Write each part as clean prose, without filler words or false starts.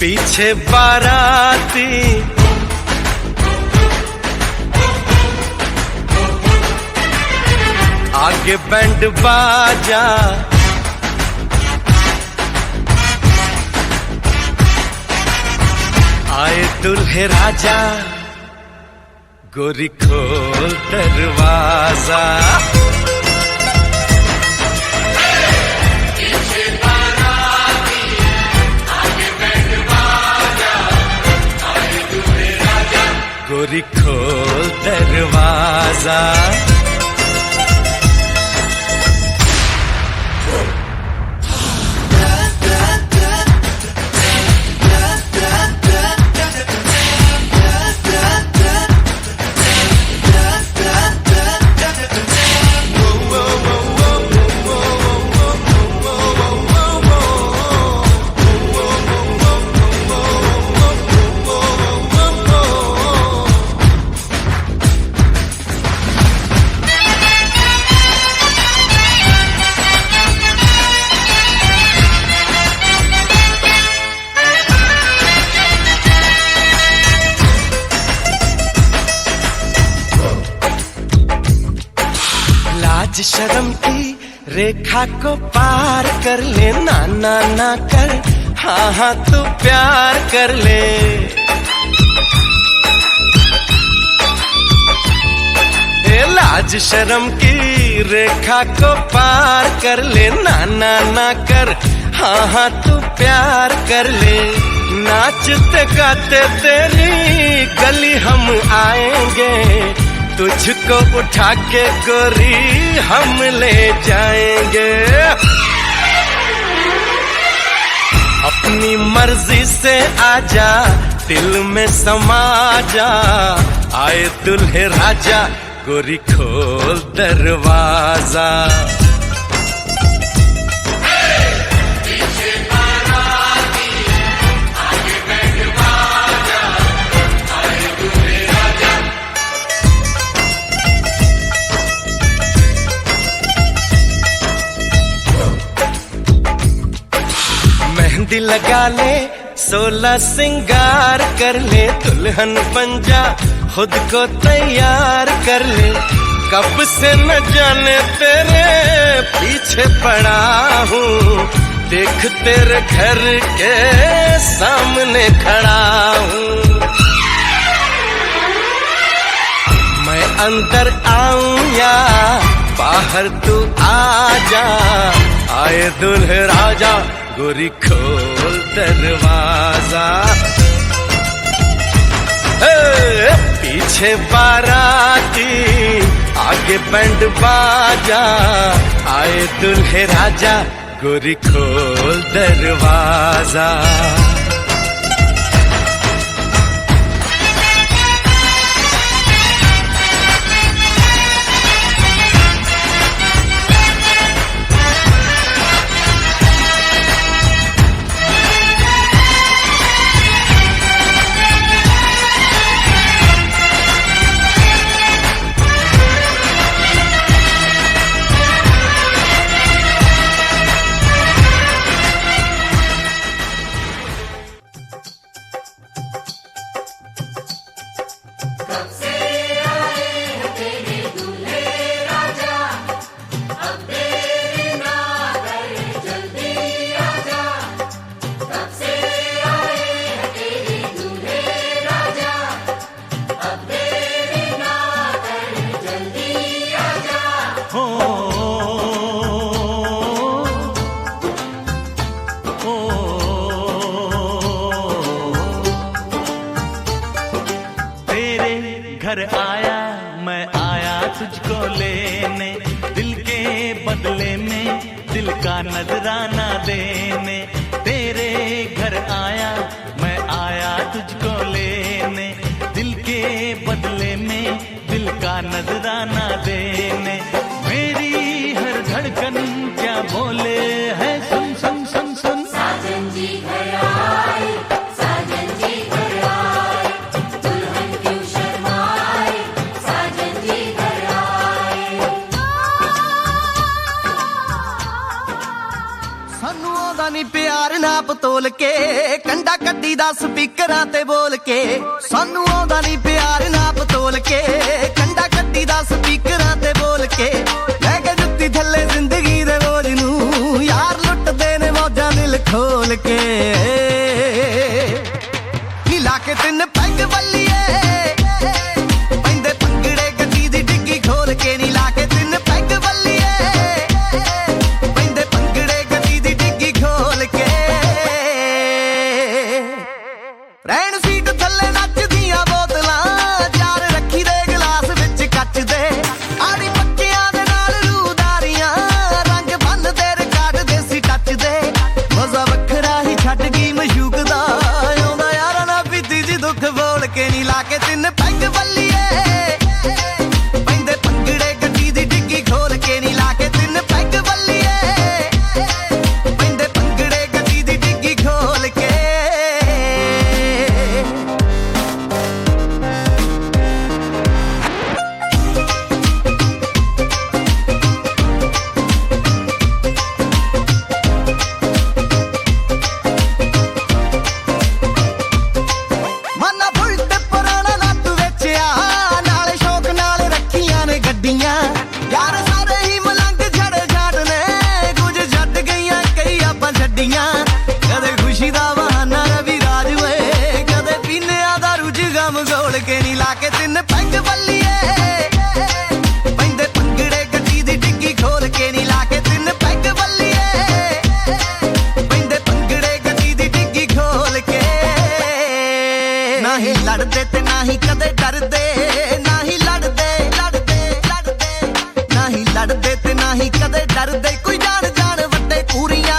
पीछे बाराती आगे बैंड बाजा, आए दुल्हे राजा, गोरी खोल दरवाजा। गोरी खोल दरवाजा। लाज शर्म की रेखा को पार कर ले, ना ना ना कर, हाँ हाँ तू प्यार कर ले। लाज शर्म की रेखा को पार कर ले, ना ना ना कर, हाँ हाँ तू प्यार कर ले। नाचते गाते तेरी गली हम आएंगे, तुझको उठा के गोरी हम ले जाएंगे। अपनी मर्जी से आजा, दिल में समा जा, आए दुल्हे राजा, गोरी खोल दरवाजा। मेहंदी लगा ले, 16 सिंगार कर ले, दुल्हन बन जा, खुद को तैयार कर ले। कब से न जाने तेरे पीछे पड़ा हूँ, देख तेरे घर के सामने खड़ा हूँ। मैं अंदर आऊं या बाहर तू आ जा, आए दुल्हे राजा, गोरी खोल दरवाजा। पीछे बाराती आगे बैंड बाजा, आए दुल्हे राजा, गोरी खोल दरवाजा। घर आया मैं आया तुझको लेने, दिल के बदले में दिल का नजराना देने। तेरे घर आया मैं आया तुझको लेने, दिल के बदले में दिल का नजराना देने। मेरी हर धड़कन क्या बोले है, सुन सुन सुन सुन। साजन जी घर आए, साजन जी घर आए, दुल्हन क्यों शर्माए, साजन जी घर आए। सानू ਆਉਂਦਾ ਨੀ ਪਿਆਰ ਨਾਪ ਤੋਲ ਕੇ ਕੰਡਾ ਕੱਢੀ ਦਾ ਸਪੀਕਰਾਂ ਤੇ ਬੋਲ ਕੇ ਸਾਨੂੰ ਆਉਂਦਾ ਨੀ ਪਿਆਰ ਨਾਪ ਤੋਲ ਕੇ ਕੰਡਾ ਕੱਢੀ ਦਾ ਸਪੀਕਰਾਂ ਤੇ ਬੋਲ ਕੇ ਲੈ ਕੇ ਜੁੱਤੀ ਥੱਲੇ ਜ਼ਿੰਦਗੀ ਦੇ ਬੋਝ ਨੂੰ ਯਾਰ ਲੁੱਟਦੇ ਨੇ ਮੌਜਾਂ ਦਿਲ ਖੋਲ ਕੇ ਨੀ ਲਾ ਕੇ ਤਿੰਨ ਪੈਗ ਵੱਲੀਏ ਪੈਂਦੇ ਭੰਗੜੇ ਗੱਡੀ ਦੀ ਡਿੱਗੀ ਖੋਲ ਕੇ ਨੀ ਲਾ ਕੇ ਤਿੰਨ ਪੈਗ ਵੱਲੀਏ ਪੈਂਦੇ ਭੰਗੜੇ ਗੱਡੀ ਦੀ ਡਿੱਗੀ ਖੋਲ ਕੇ ਰਹਿਣ ਸੀਟ ਥੱਲੇ ਨੱਚਦੀਆਂ ਬੋਤਲਾਂ ਚਾਰ ਰੱਖੀ ਦੇ ਗਲਾਸ ਵਿੱਚ ਕੱਚ ਦੇ ਆੜੀ ਪੱਕਿਆਂ ਦੇ ਨਾਲ ਰੂਦਾਰੀਆਂ ਰੰਗ ਬੰਨ ਦੇ ਰਿਕਾਰਡ ਦੇਸੀ ਟੱਚ ਦੇ ਮਜ਼ਾ ਵੱਖਰਾ ਹੀ ਛੱਡ ਗਈ ਮਸ਼ੂਕ ਦਾ ਆਉਂਦਾ ਯਾਰਾਂ ਨਾਲ ਪੀਤੀ ਜੀ ਦੁੱਖ ਬੋਲ ਕੇ ਨੀ ਲਾ ਕੇ ਤਿੰਨ ਪੈਗ ਵੱਲੀਏ ਪੈਂਦੇ ਭੰਗੜੇ ਗੱਡੀ ਦੀ ਡਿੱਗੀ ਖੋਲ ਕੇ ਨੀ ਲਾ ਕੇ ਤਿੰਨ ਪੈਗ ਵੱਲੀਏ ਪੈਂਦੇ ਭੰਗੜੇ ਗੱਡੀ ਦੀ ਡਿੱਗੀ ਖੋਲ ਕੇ ਮਾਨਾ ਬੁਲਟ ਪੁਰਾਣਾ ਨੱਤ ਵੇਚਿਆ ਨਾਲੇ ਸ਼ੌਕ ਨਾਲ ਰੱਖੀਆਂ ਨੇ ਗੱਡੀਆਂ ਯਾਰ ਸਾਰੇ ਹੀ ਮਲੰਗ ਛੜੇ ਛਾਟ ਨੇ ਕੁਝ ਛੱਡ ਗਈਆਂ ਕਈ ਆਪਾਂ ਛੱਡੀਆਂ ਕਦੇ ਖੁਸ਼ੀ ਦਾ ਬਹਾਨਾ ਰਵੀ ਰਾਜ ਵੇ ਕਦੇ ਪੀਨਿਆਂ ਦਾ ਰੁਝ ਗਮ ਗੋਲ ਕੇ ਨੀ ਲਾ ਕੇ ਤਿੰਨ ਪੈਗ ਵੱਲੀਏ ਪੈਂਦੇ ਭੰਗੜੇ ਗੱਡੀ ਦੀ ਡਿੱਗੀ ਖੋਲ ਕੇ ਨੀ ਲਾ ਕੇ ਤਿੰਨ ਪੈਗ ਵੱਲੀਏ ਪੈਂਦੇ ਭੰਗੜੇ ਗੱਡੀ ਦੀ ਡਿੱਗੀ ਖੋਲ ਕੇ ਨਾ ਹੀ ਲੜਦੇ ਤੇ ਨਾ ਹੀ ਕਦੇ ਡਰਦੇ ਨਾ ਹੀ ਲੜਦੇ ਨਾ ਹੀ ਲੜਦੇ ਤੇ ਨਾ ਹੀ ਕਦੇ ਡਰਦੇ ਕੋਈ ਜਾਣ ਜਾਣ ਵੱਡੇ ਕੂਰੀਆਂ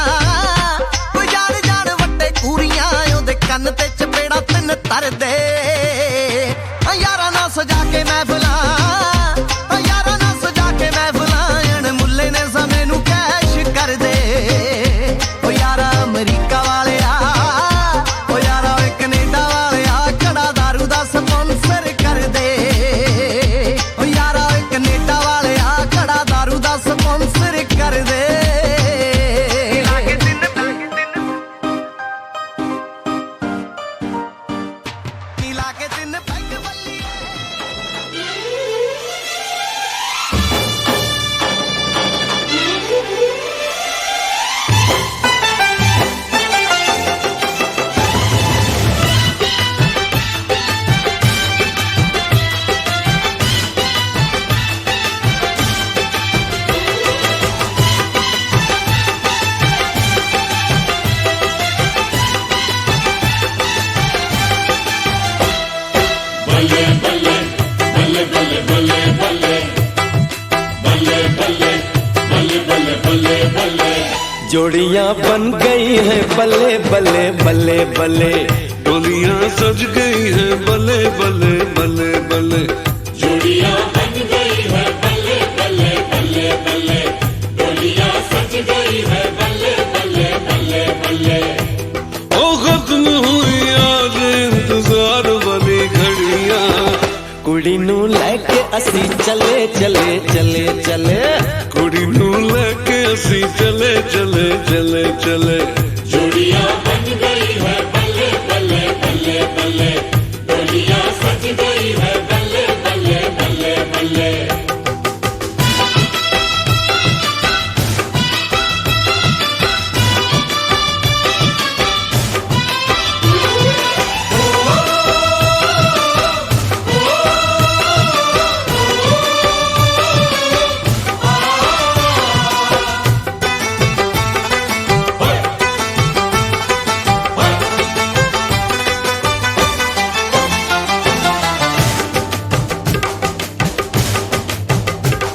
ਕੋਈ ਜਾਣ ਜਾਣ ਵੱਡੇ ਕੂਰੀਆਂ ਉਹਦੇ ਕੰਨ ਤੇ ਚਪੇੜਾ ਤਿੰਨ ਤਰਦੇ ਯਾਰਾਂ ਨਾਲ ਸਜਾ ਕੇ ਮਹਿਫਲਾਂ ਯਾਰਾਂ ਨਾਲ ਸਜਾ ਕੇ ਮਹਿਫਲਾਂ ਅਣ ਮੁੱਲੇ ਨੇ ਸਮੇਂ ਨੂੰ ਕੈਸ਼ ਕਰਦੇ ਓ ਯਾਰਾ ਅਮਰੀਕਾ ਵਾਲਿਆ ਓ ਯਾਰਾ ਓਏ ਕੈਨੇਡਾ ਵਾਲਿਆ ਕੜਾ ਦਾਰੂ ਦਾ ਸਪਾਂਸਰ ਕਰਦੇ ਓ ਯਾਰਾ ਓਏ ਕੈਨੇਡਾ ਵਾਲਿਆ ਕੜਾ ਦਾਰੂ ਦਾ ਸਪਾਂਸਰ ਕਰਦੇ ਲਾ ਕੇ ਤਿੰਨ ਨੀ ਲਾ ਕੇ ਤਿੰਨ ਪੈਗ ਵੱਲੀਏ जोड़ियां बन गई हैं बल्ले बल्ले बल्ले बल्ले डोलियां सज गई है बल्ले बल्ले बल्ले बल्ले जोड़ियां बन गई है बल्ले बल्ले बल्ले बल्ले डोलियां सज गई है बल्ले बल्ले बल्ले बल्ले ओ खत्म हुई आज इंतजार वाली घड़ियां कुड़ी नू लैके असी चले चले चले चले कुड़ी नू लेके असी चले चले चले चले जोड़ियां बन गई है बल्ले बल्ले बल्ले बल्ले डोलियां सज गई है बल्ले बल्ले बल्ले बल्ले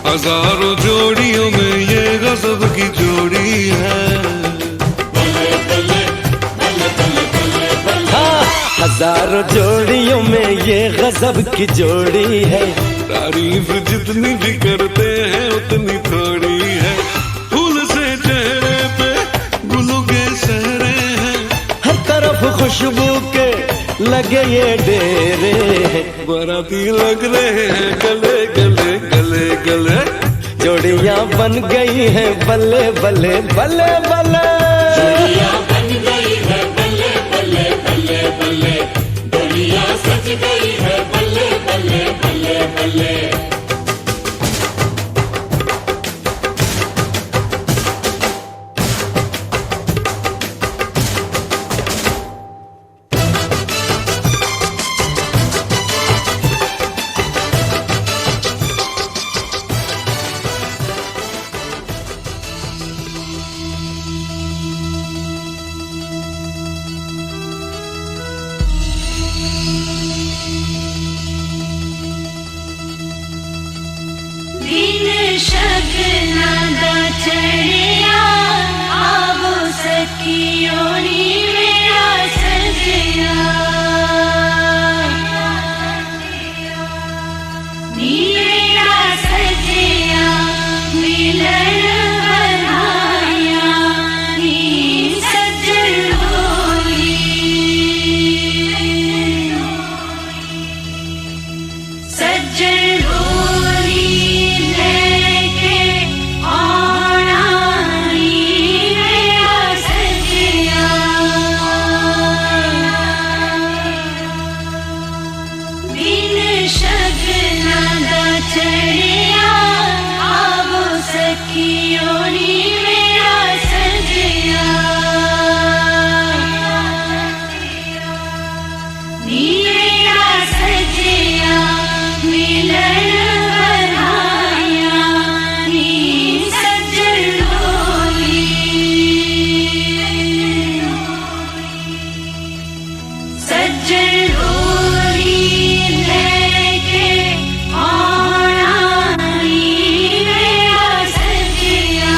हजारों जोड़ियों में ये गजब की जोड़ी है हाँ, हजारों जोड़ियों में ये गजब की जोड़ी है तारीफ जितनी भी करते हैं उतनी थोड़ी है फूल से चेहरे पे गुलों के सहरे हैं हर तरफ खुशबू के लगे ये डेरे बाराती लग रहे हैं गले गले गले गले जोड़ियां बन गई हैं बल्ले बल्ले बल्ले बल्ले डोलिया बन गई है बल्ले बल्ले बल्ले बल्ले, डोलिया सज गई है बल्ले बल्ले बल्ले बल्ले। बिन शगना दा चढ़िया आवो सखियोनी मेरा सजया, नी मेरा सजया मिलन बनाया, नी सजन होली सजन होली लेके आना, नी मेरा सजया। बिन शगना दा चढ़िया आवो सखियोनी मेरा सजया, नी मेरा सजया मिलन बनाया, नी सजन होली सजन होली लेके आना, नी मेरा सजया।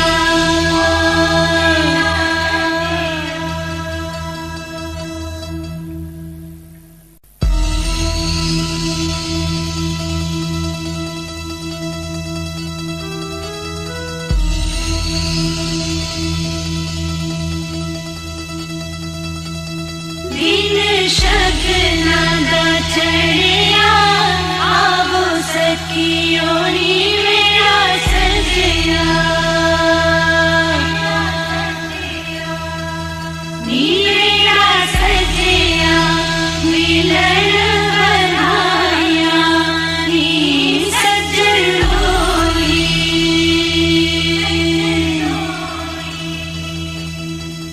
बिन शगना दा चढ़िया आवो सखियोनी मेरा सजया, नी मेरा सजया मिलन बनाया, नी सजन होली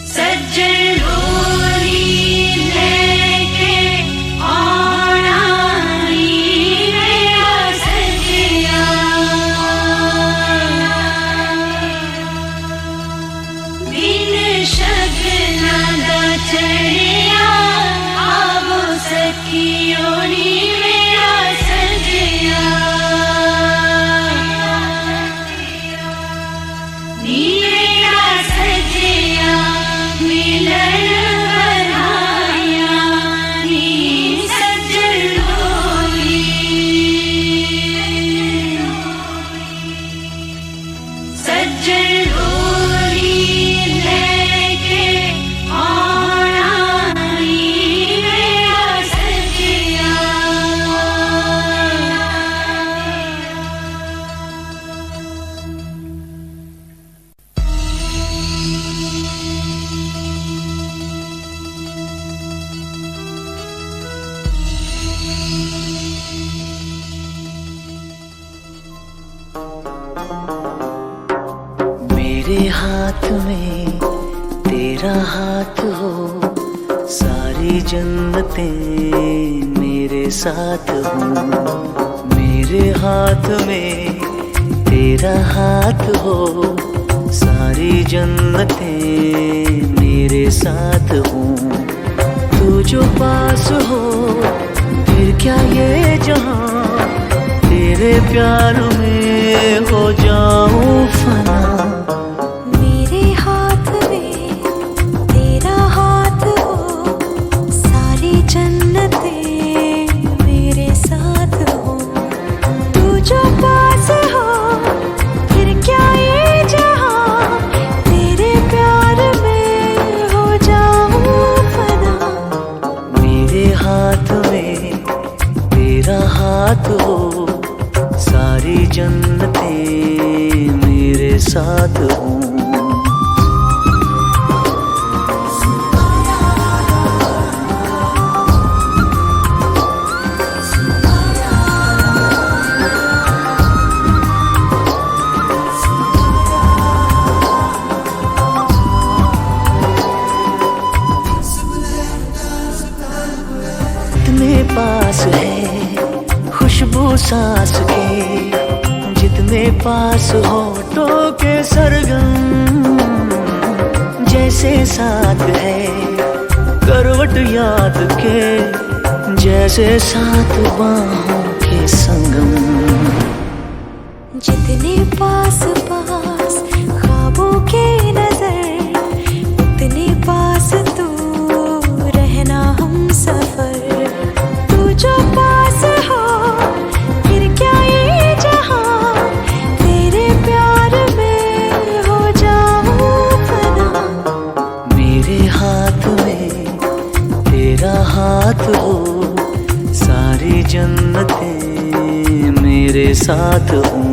सजन होली लेके आना, नी मेरा सजया। बिन शगना दा चढ़िया आवो सखियोनी मेरा सजया, नी मेरा सजया मिलन बनाया, नी सजन होली सजन होली लेके आना, नी मेरा सजया। मेरे हाथ में तेरा हाथ हो, सारी जन्नतें मेरे साथ हो। मेरे हाथ में तेरा हाथ हो, सारी जन्नतें मेरे साथ हो। तू जो पास हो फिर क्या ये जहां, तेरे प्यार में हो जाऊं फना। मेरे हाथ में तेरा हाथ हो, सारी जन्नतें मेरे साथ हो। तू जो पास हो फिर क्या ये जहां, तेरे प्यार में हो जाऊं फना। मेरे हाथ में तेरा हाथ हो, सारी जन्नतें मेरे साथ जैसे साथ है, करवट याद के जैसे साथ बाहों के संगम। जितने पास पास ख्वाबों के नजर, उतने पास तू रहना हम सफर। तू जो पास हो फिर क्या ये जहां, तेरे प्यार में हो जाऊं फना। मेरे हाथ में तेरा हाथ हो, सारी जन्नतें मेरे साथ हों।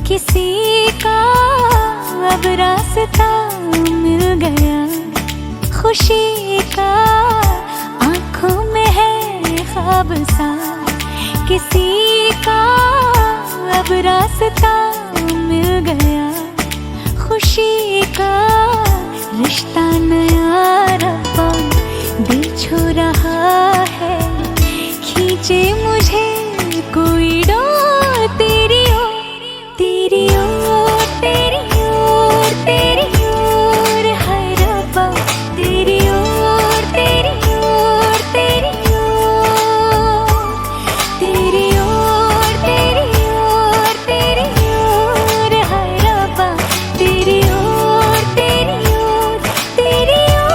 किसी का अब रास्ता मिल गया, खुशी का आंखों में है ख्वाब सा। किसी का अब रास्ता मिल गया, खुशी का रिश्ता नया रब्बा दिल छू रहा है। खींचे मुझे कोई डोर तेरी ओर, तेरी ओर, तेरी ओर, तेरी ओर है रब्बा। तेरी ओर, तेरी ओर, तेरी ओर, तेरी ओर, तेरी ओर, तेरी ओर है रब्बा। तेरी ओर, तेरी ओर, तेरी ओर।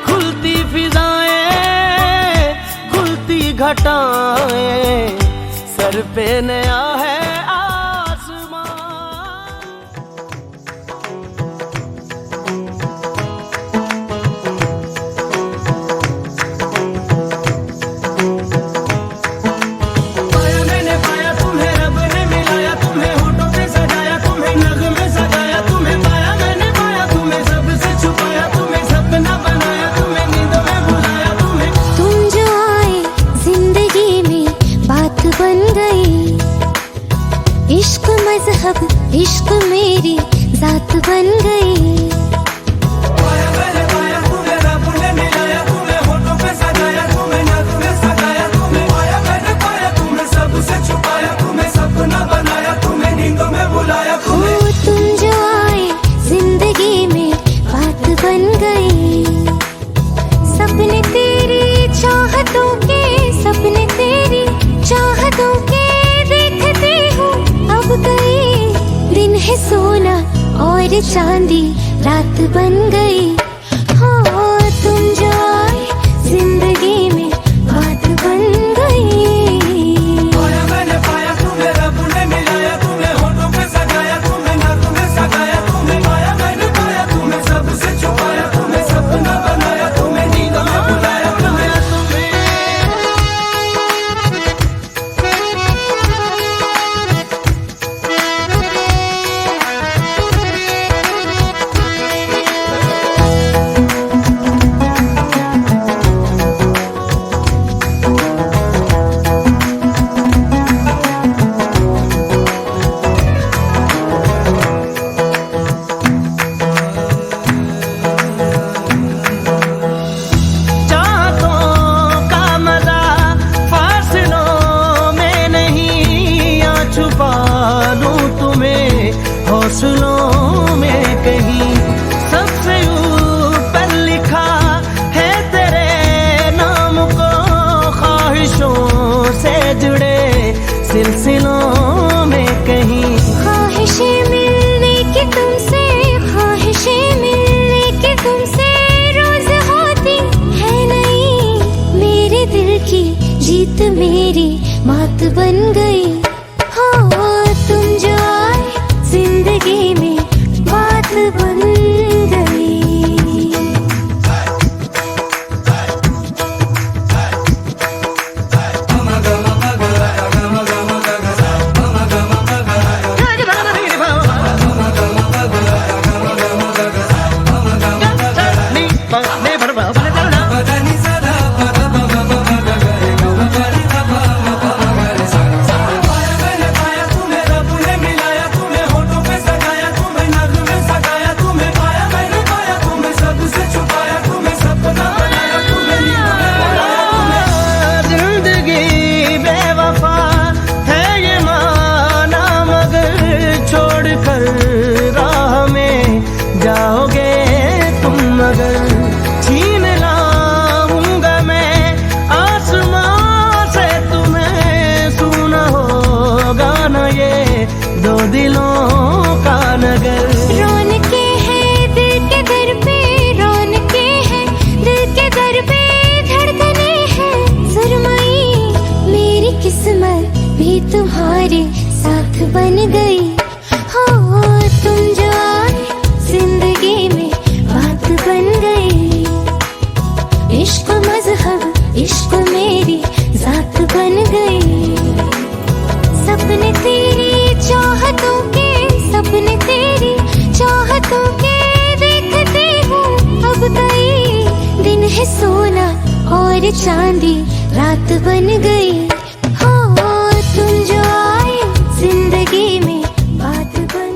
खुलती फिजाएं, खुलती घटाएं, सर पे नया है आसमां। पाया मैंने पाया तुम्हें, रब ने मिलाया तुम्हें, होठों पे सजाया तुम्हें, नगमे सजाया तुम्हें। पाया मैंने पाया तुम्हें, सबसे छुपाया तुम्हें, सपना बनाया तुम्हें, नींदों में बुलाया तुम्हें। तुम जो आए जिंदगी में बात बन गई, और चांदी रात बन गई। हो तुम जो आए जिंदगी में बात बन गई। पाया मैंने पाया तुम्हें, रब ने मिलाया तुम्हें, होठों पे सजाया तुम्हें, नाक में सजाया तुम्हें। पाया मैंने पाया तुम्हें, सबसे छुपाया तुम्हें, सपना बनाया तुम्हें, नींद में बुलाया तुम्हें। हौसलों में कहीं सबसे ऊपर लिखा है तेरे नाम को, ख्वाहिशों से जुड़े सिलसिलों में कहीं। ख्वाहिशें मिलने की तुमसे, ख्वाहिशें मिलने की तुमसे रोज होती है नहीं। मेरे दिल की जीत मेरी मात बन गई। हो तुम जो आए जिंदगी में बात बन गई। जाओगे तुम मगर छीन लाऊंगा मैं आसमां से तुम्हें। सुना होगा ना ये दो दिलों का नगर। रौनके हैं दिल के दर पे, रौनके हैं दिल के दर पे, धड़कने हैं सुरमई। मेरी किस्मत भी तुम्हारे साथ बन गई। हो तुम जो आए जिंदगी में बात बन गई। इश्क मजहब इश्क मेरी जात बन गई। सपने तेरी चाहतों के, सपने तेरी चाहतों के देखते हूँ अब कई दिन है। सोना और चांदी रात बन गई। हो तुम जो आए जिंदगी में बात बन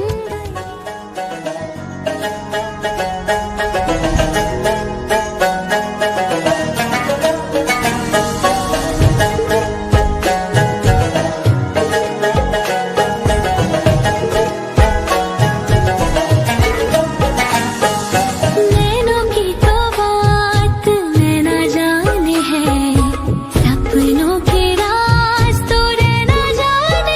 नैनों की तो बात नैना जाने है, सपनों के राज तो रहना जाने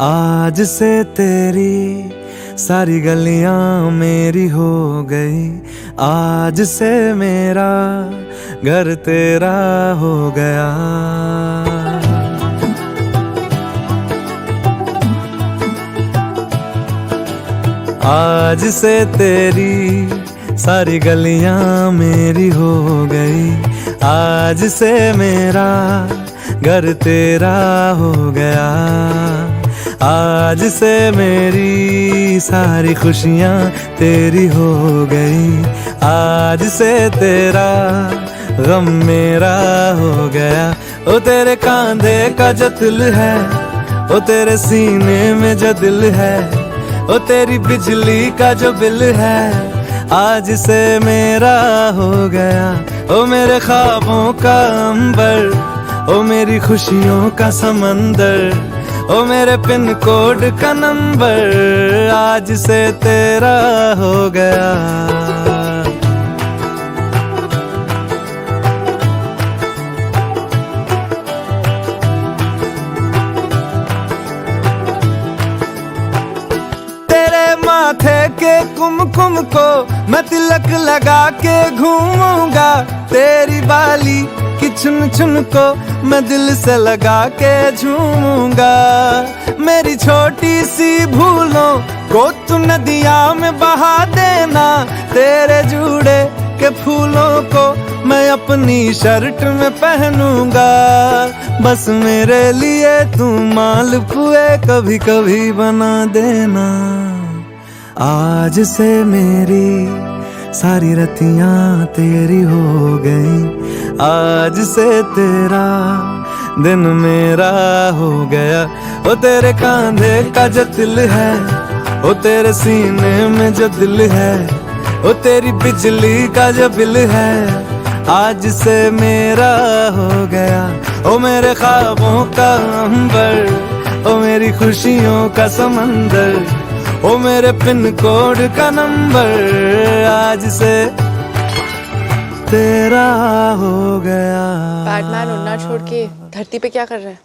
आज से तेरी सारी गलियां मेरी हो गई, आज से मेरा घर तेरा हो गया। आज से तेरी सारी गलियां मेरी हो गई, आज से मेरा घर तेरा हो गया। आज से मेरी सारी खुशियां तेरी हो गई, आज से तेरा गम मेरा हो गया। ओ तेरे कांधे का जो दिल है, ओ तेरे सीने में जो दिल है, ओ तेरी बिजली का जो बिल है, आज से मेरा हो गया। ओ मेरे ख्वाबों का अंबर, ओ मेरी खुशियों का समंदर, ओ मेरे पिन कोड का नंबर, आज से तेरा हो गया। तेरे माथे के कुमकुम को मैं तिलक लगा के घूमूंगा, तेरी बाली की चुन चुन को मैं दिल से लगा के झूमूंगा। मेरी छोटी सी भूलों को तू नदिया में बहा देना, तेरे जूड़े के फूलों को मैं अपनी शर्ट में पहनूंगा। बस मेरे लिए तू मालपुए कभी कभी बना देना। आज से मेरी सारी रतियां तेरी हो गई, आज से तेरा दिन मेरा हो गया। ओ तेरे कांधे का जो दिल है, ओ तेरे सीने में जो दिल है, ओ तेरी बिजली का जो बिल है, आज से मेरा हो गया। ओ मेरे ख्वाबों का अंबर, ओ मेरी खुशियों का समंदर, ओ मेरे पिन कोड का नंबर, आज से तेरा हो गया। बैटमैन उड़ना छोड़ के धरती पे क्या कर रहा है?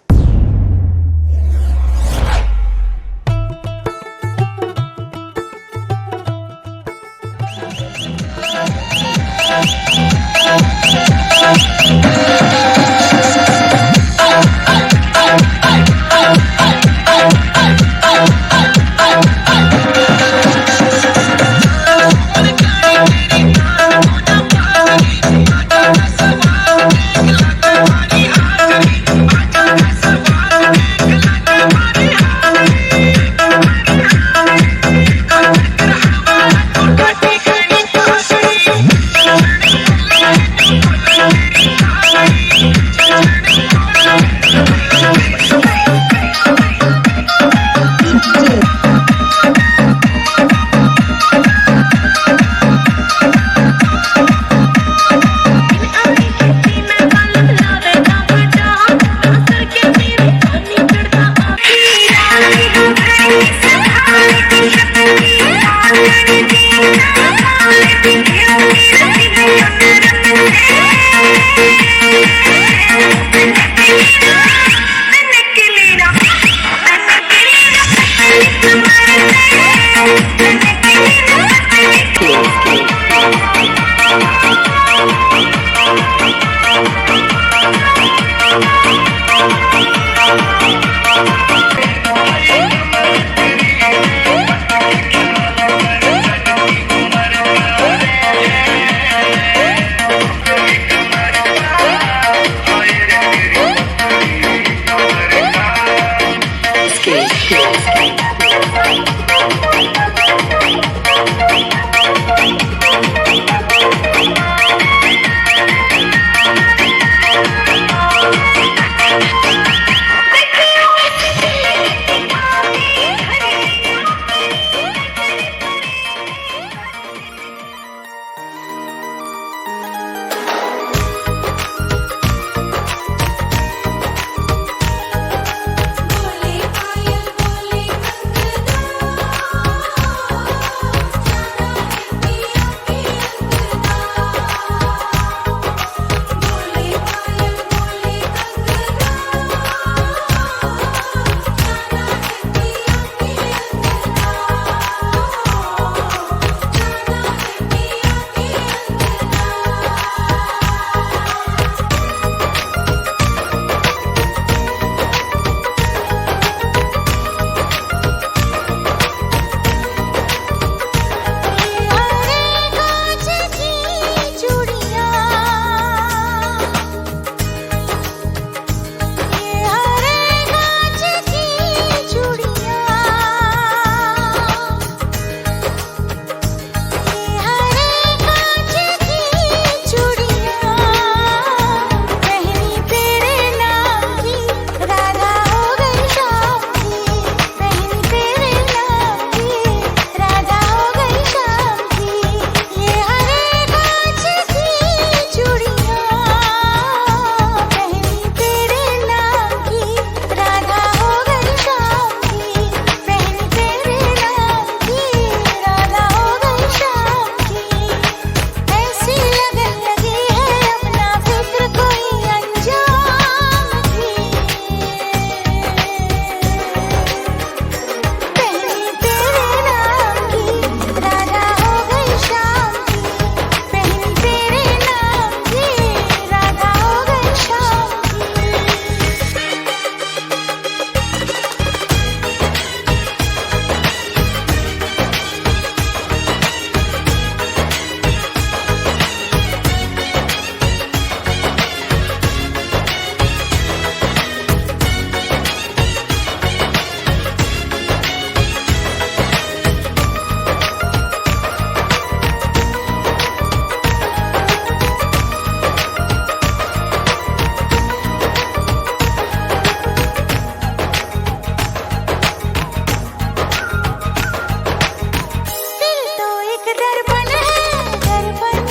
दर्पण है, दर्पण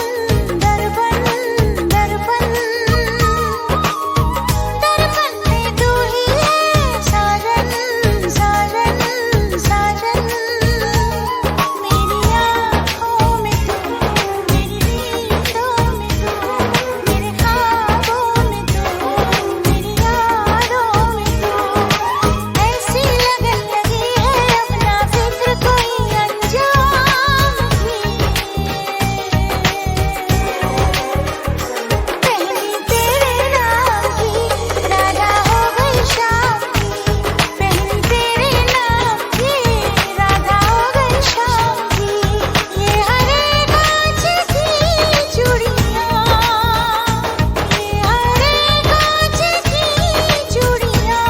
दर्पण दर्पण दर्पण में तू ही है साजन साजन साजन। मेरी आँखों में तू, मेरी नींदों में तू, मेरे ख्वाबों में तू, मेरी यादों में तू। ऐसी लगन लगी है अपना फिक्र कोई अंजाम थी। पहली तेरे नाम की राधा हो गई शाम की, पहली तेरे नाम की राधा हो गई शाम की। ये हरे कांच की चूड़ियाँ, ये हरे कांच की चूड़ियाँ।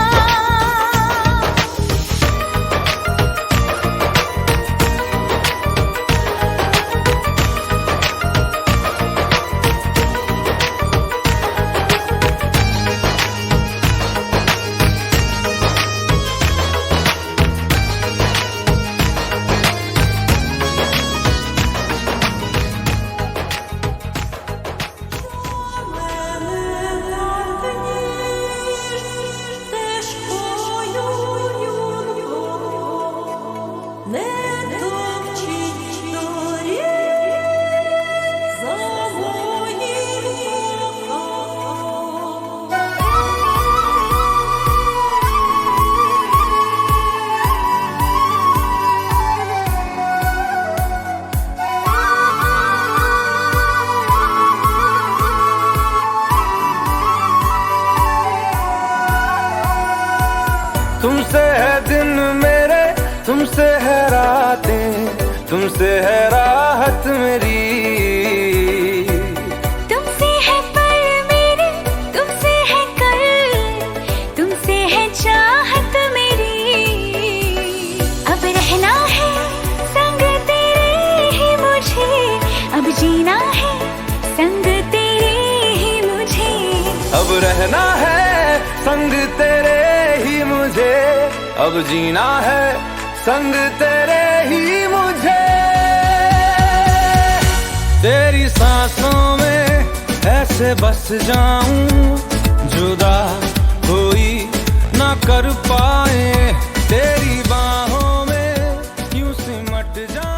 तुमसे है दिन मेरे, तुमसे है रातें, तुमसे है राहत मेरी। तुमसे है पल मेरे, तुमसे है कल, तुमसे है चाहत मेरी। अब रहना है संग तेरे ही मुझे, अब जीना है संग तेरे ही मुझे। अब रहना है संग तेरे ही मुझे, अब जीना है संग तेरे ही मुझे। तेरी सांसों में ऐसे बस जाऊं, जुदा कोई ना कर पाए। तेरी बाहों में यूं सिमट जाऊं।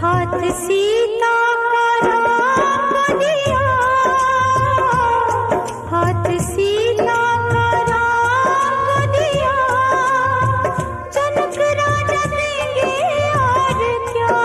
हाथ सीता का राम दिया, हाथ सीता का राम दिया। जनक राजा देंगे और क्या,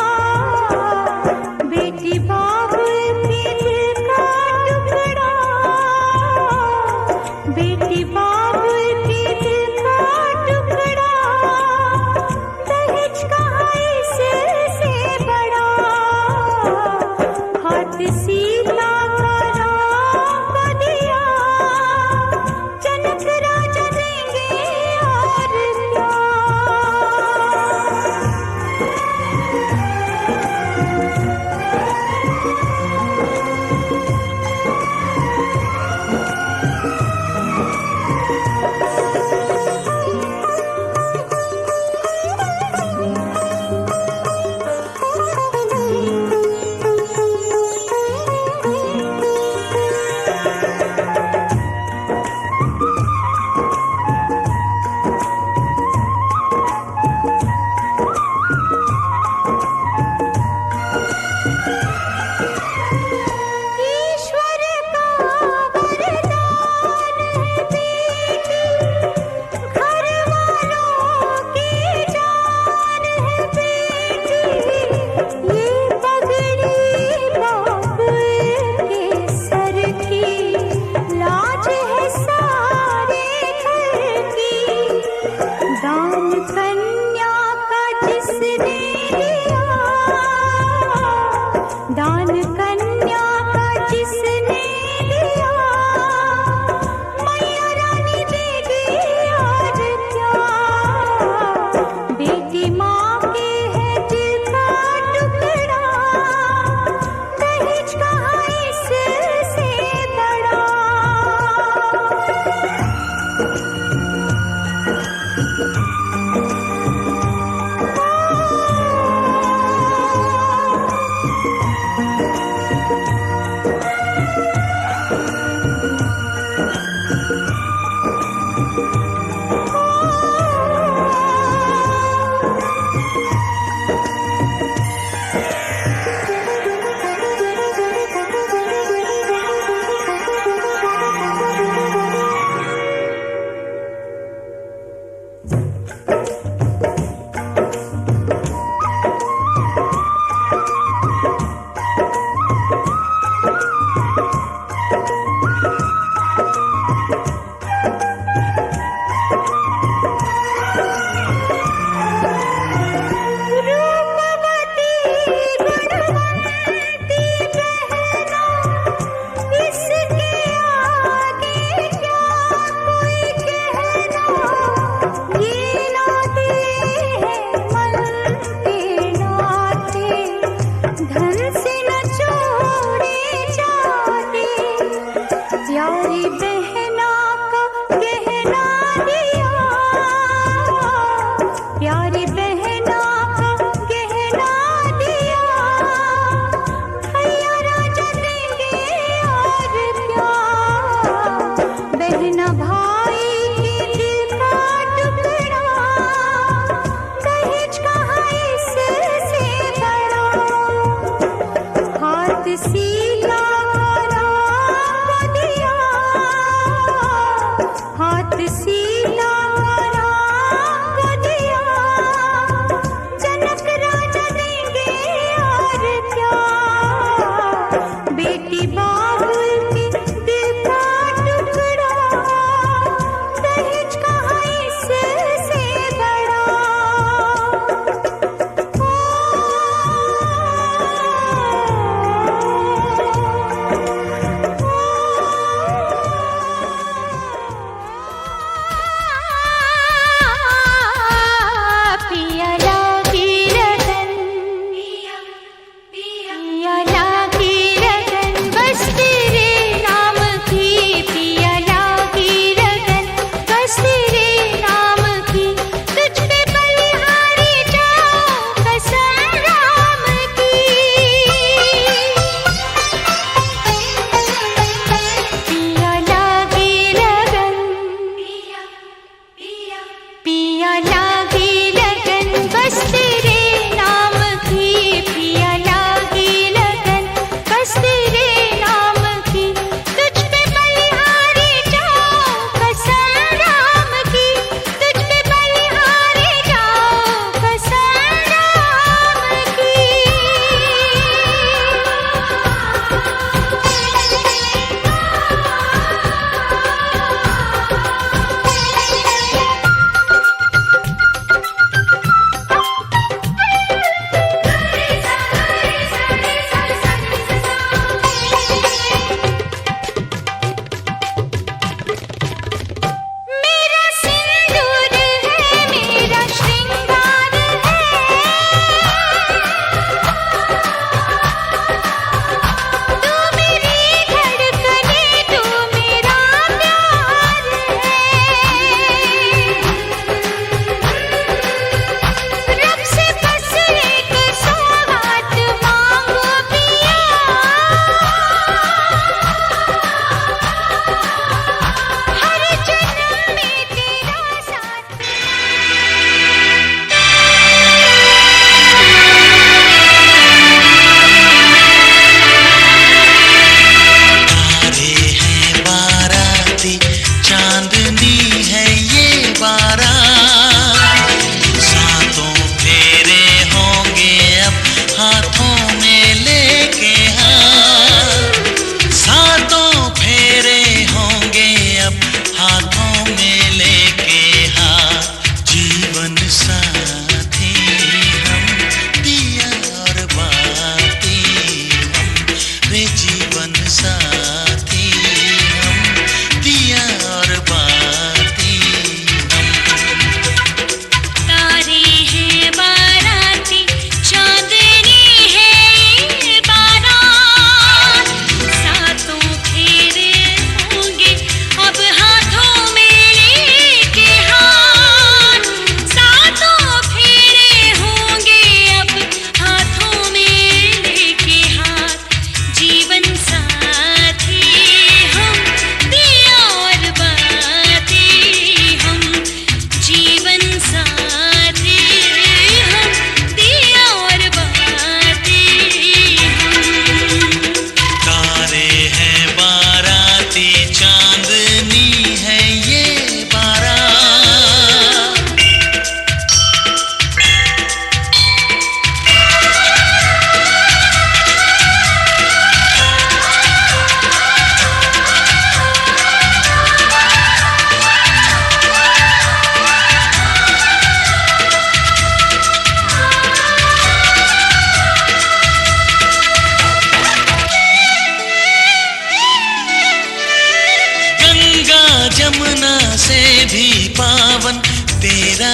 जमुना से भी पावन तेरा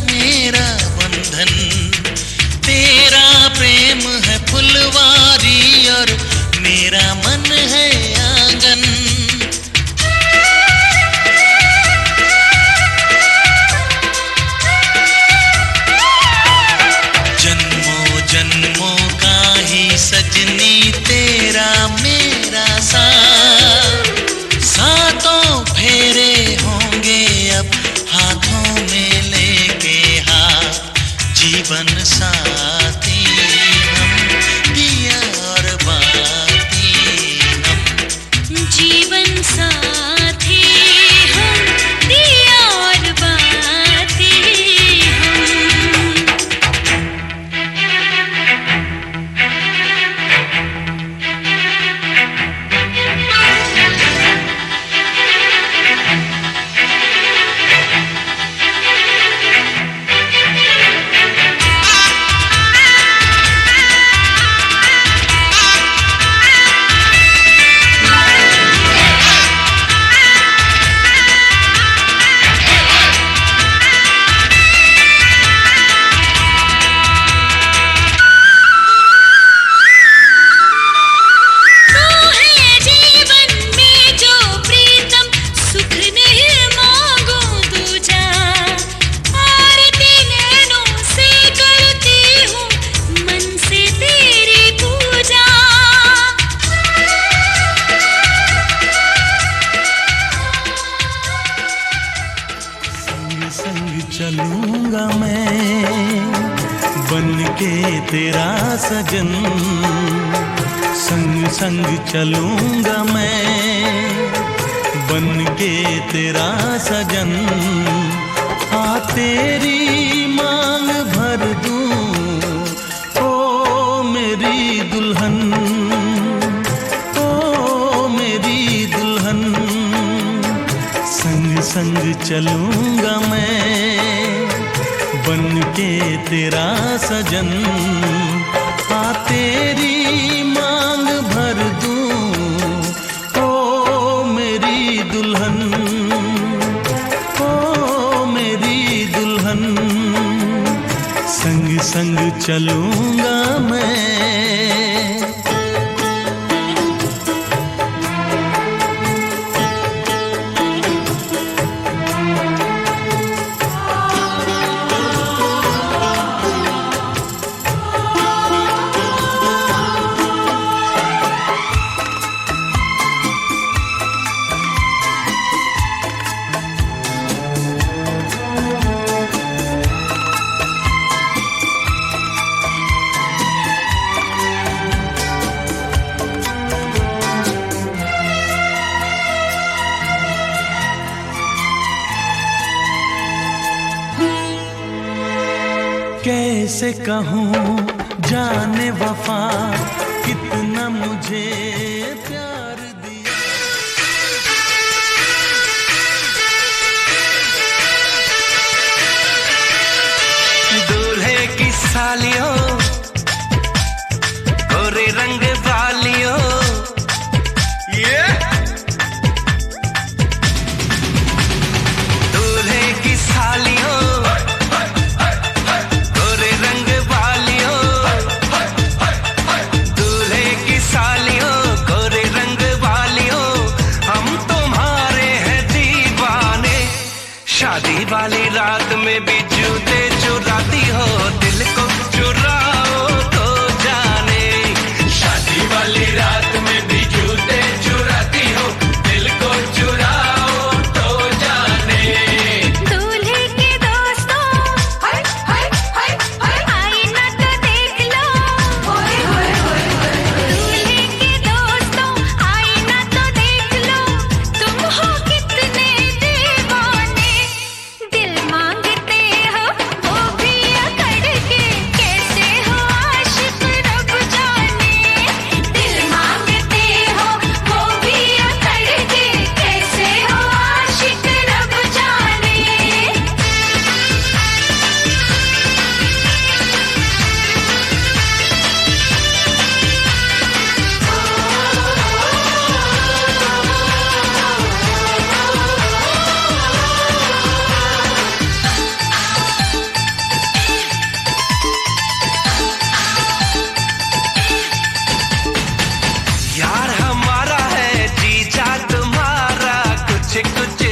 मेरा बंधन। तेरा प्रेम है फुलवारी और मेरा मन है आंगन। जन्मों जन्मों का ही सजनी तेरा मेरा साथ। सातों फेरे होंगे अब हाथों में लेके हाथ। जीवन साथी हम दिया और बाती हम। जीवन साथी हम दिया और बाती हम। चलूंगा मैं बन के तेरा सजन। संग संग चलूंगा मैं बन के तेरा सजन। आ तेरी मांग भर दूं ओ मेरी दुल्हन। ओ मेरी दुल्हन संग संग चलूंगा मैं बन के तेरा सजन। आ तेरी मांग भर दूं ओ मेरी दुल्हन। ओ मेरी दुल्हन संग संग चलूंगा मैं। कैसे कहूँ जाने वफा कितना मुझे प्यार दिया। दूल्हे की सालियों गोरे रंग वालियों दूल्हे की सालियों शादी वाली रात में भी जूते चुराती हो दिल को चुराओ तो जाने। शादी वाली रात में भी जूते चुराती हो दिल को चुराओ तो जाने। दूल्हे के दोस्तों हाय हाय हाय हाय आईना तो देख लो। होय होय होय होय। दूल्हे के दोस्तों आईना तो देख लो। तुम हो कितने दीवाने दिल मांगते कुछ